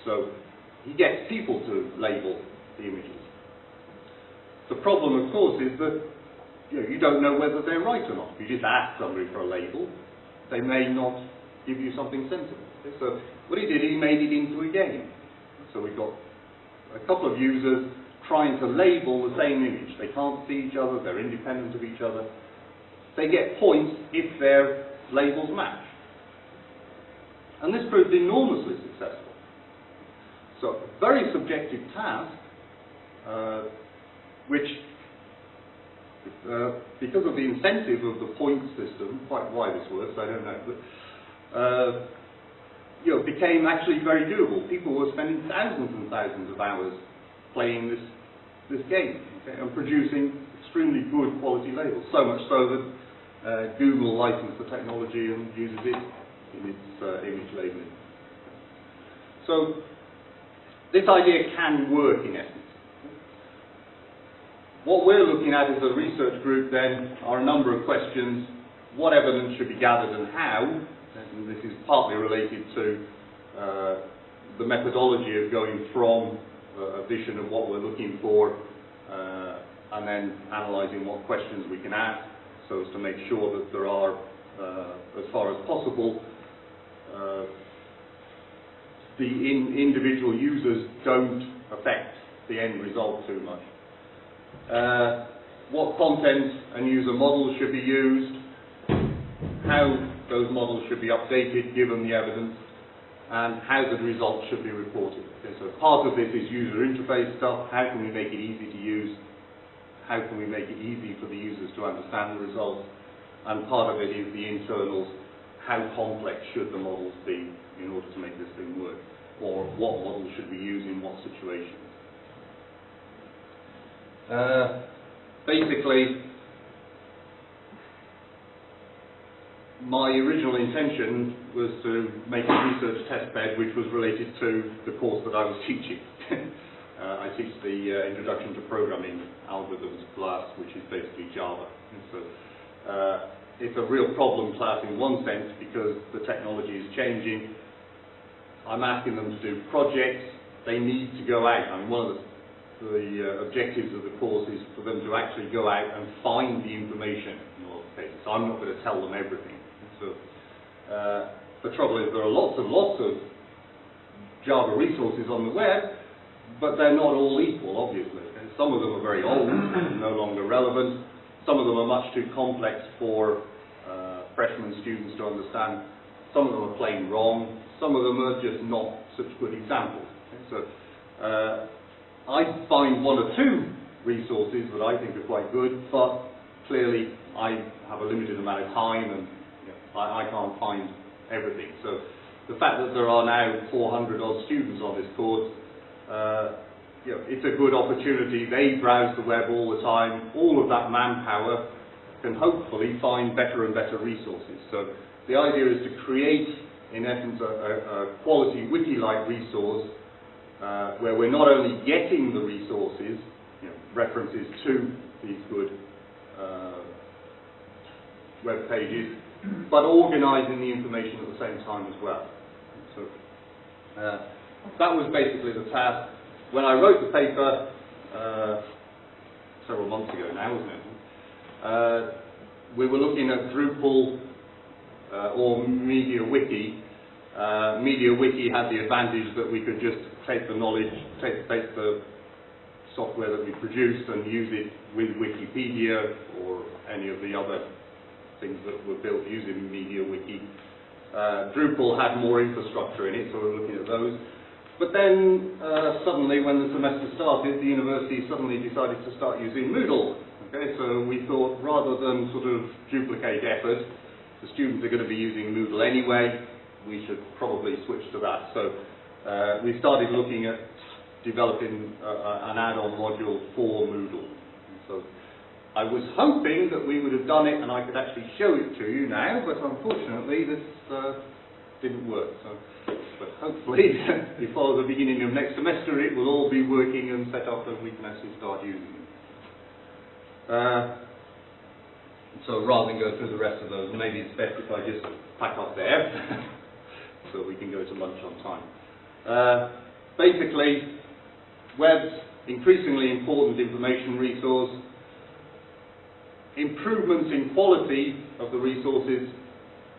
So he gets people to label the images. The problem, of course, is that you don't know whether they're right or not. If you just ask somebody for a label, they may not give you something sensible. Okay? So what he did, he made it into a game. So we've got a couple of users trying to label the same image. They can't see each other, they're independent of each other. They get points if their labels match. And this proved enormously successful. So, very subjective task, which, because of the incentive of the point system, quite why this works, I don't know, but became actually very doable. People were spending thousands and thousands of hours playing this game, okay, and producing extremely good quality labels. So much so that Google licensed the technology and uses it in its image labeling. So this idea can work in essence. What we're looking at as a research group then are a number of questions. What evidence should be gathered and how? And this is partly related to the methodology of going from a vision of what we're looking for and then analysing what questions we can ask so as to make sure that there are, as far as possible, the individual users don't affect the end result too much. What content and user models should be used, how those models should be updated given the evidence, and how the results should be reported. Okay, so part of this is user interface stuff. How can we make it easy to use? How can we make it easy for the users to understand the results? And part of it is the internals. How complex should the models be in order to make this thing work? Or what models should we use in what situations? Basically, my original intention was to make a research test bed which was related to the course that I was teaching. I teach the Introduction to Programming Algorithms class, which is basically Java. And so it's a real problem class in one sense because the technology is changing. I'm asking them to do projects. They need to go out. I mean, one of the objectives of the course is for them to actually go out and find the information in all cases. So I'm not going to tell them everything. So the trouble is there are lots of Java resources on the web, but they're not all equal, obviously. And some of them are very old and no longer relevant. Some of them are much too complex for freshman students to understand. Some of them are plain wrong. Some of them are just not such good examples. Okay? So I find one or two resources that I think are quite good, but clearly I have a limited amount of time and I can't find everything. So the fact that there are now 400 odd students on this course, it's a good opportunity. They browse the web all the time. All of that manpower can hopefully find better and better resources. So the idea is to create, in essence, a quality wiki-like resource where we're not only getting the resources, references to these good web pages, but organising the information at the same time as well. So that was basically the task. When I wrote the paper several months ago now, wasn't it? We were looking at Drupal or MediaWiki. MediaWiki had the advantage that we could just take the knowledge, take the software that we produced and use it with Wikipedia or any of the other things that were built using MediaWiki. Drupal had more infrastructure in it, so we were looking at those. But then, suddenly, when the semester started, the university suddenly decided to start using Moodle. Okay, so we thought, rather than sort of duplicate effort, the students are going to be using Moodle anyway, we should probably switch to that. So we started looking at developing an add-on module for Moodle. So I was hoping that we would have done it and I could actually show it to you now, but unfortunately this didn't work. So, but hopefully before the beginning of next semester it will all be working and set up and we can actually start using it. So rather than go through the rest of those, maybe it's best if I just pack up there so we can go to lunch on time. basically, web's increasingly important information resource. Improvements in quality of the resources,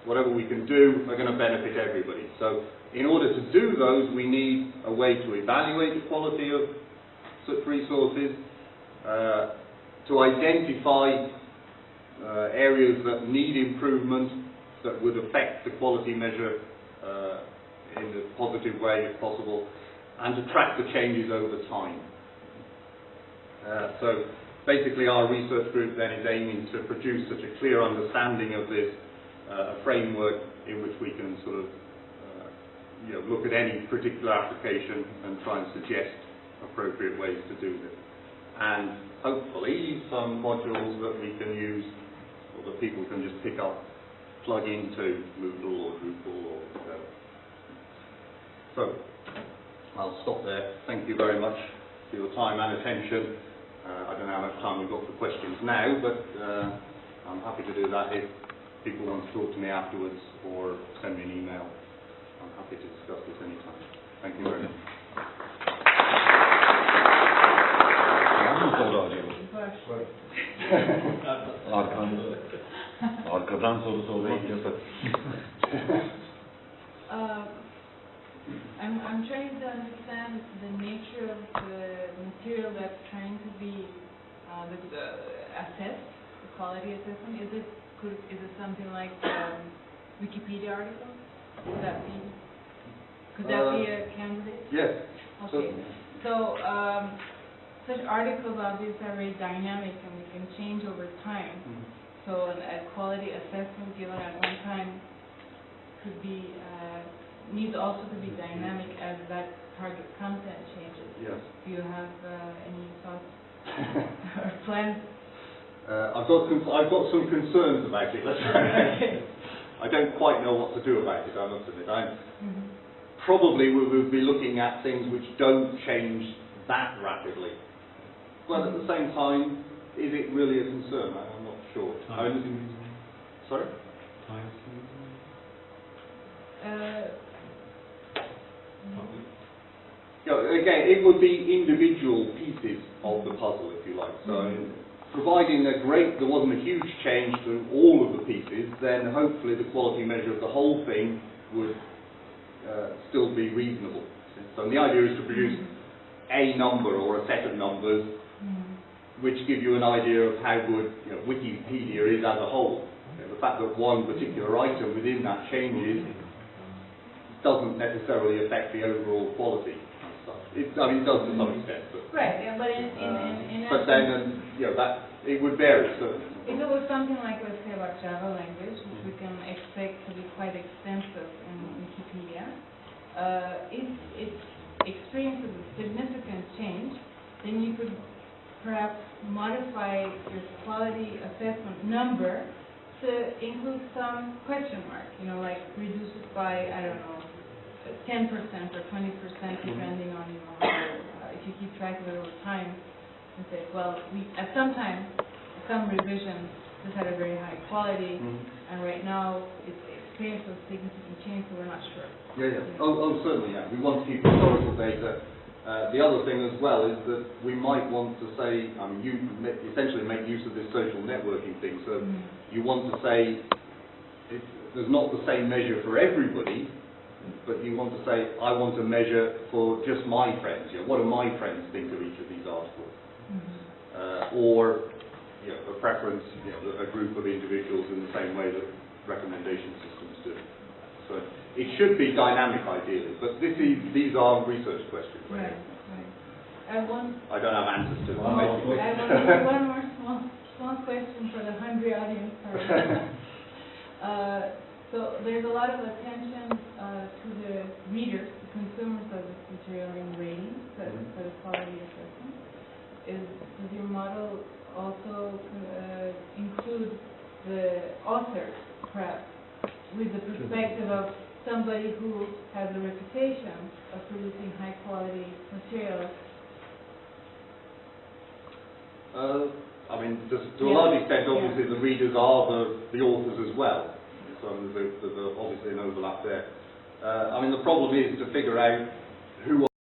whatever we can do, are going to benefit everybody. So in order to do those, we need a way to evaluate the quality of such resources, to identify areas that need improvement that would affect the quality measure in a positive way if possible, and to track the changes over time. So basically our research group then is aiming to produce such a clear understanding of this, a framework in which we can sort of look at any particular application and try and suggest appropriate ways to do this. And hopefully some modules that we can use, or that people can just pick up, plug into Moodle or Drupal or whatever. So I'll stop there. Thank you very much for your time and attention. I don't know how much time we've got for questions now, but I'm happy to do that if people want to talk to me afterwards or send me an email. I'm happy to discuss this anytime. Thank you very much. Arkadan soru sormak yasak. I'm trying to understand the nature of the material that's trying to be assessed, the quality assessment. Is it something like Wikipedia article? Could that be a candidate? Yes. Okay. So such articles obviously are very dynamic and we can change over time. Mm-hmm. So a quality assessment given at one time could be needs also to be dynamic as that target content changes. Yes. Do you have any thoughts or plans? I've got some concerns about it. Let's say. I don't quite know what to do about it, I must admit. Probably we will be looking at things which don't change that rapidly. But at the same time, is it really a concern? I'm not sure. Sorry? Again, it would be individual pieces of the puzzle, if you like. So, providing there wasn't a huge change to all of the pieces, then hopefully the quality measure of the whole thing would still be reasonable. So the idea is to produce a number or a set of numbers which give you an idea of how good Wikipedia is as a whole. The fact that one particular item within that changes doesn't necessarily affect the overall quality. It does to some extent, but right. Yeah, but in but then that it would vary certainly. If it was something like, let's say, about Java language, which we can expect to be quite extensive in Wikipedia, if it experiences a significant change, then you could perhaps modify your quality assessment number to include some question mark, like reduce it by, I don't know, 10% or 20%, depending on if you keep track of it over time, and say, well, at some time, some revisions, this had a very high quality, and right now it's experienced a significant change, so we're not sure. Yeah. Oh, certainly, yeah. We want to keep historical data. The other thing as well is that we might want to say, you essentially make use of this social networking thing, so you want to say, there's not the same measure for everybody, but you want to say, I want to measure for just my friends. What do my friends think of each of these articles? Or a preference, a group of individuals in the same way that recommendation systems do. So it should be dynamic ideally, but these are research questions. Right. I don't have answers to them. I have one more small question for the hungry audience. So there's a lot of attention to the readers, the consumers of this material in rating for the quality assessment. Does your model also include the author, perhaps, with the perspective of somebody who has a reputation of producing high quality materials? To a large extent, obviously, the readers are the authors as well. So there's obviously an overlap there. The problem is to figure out who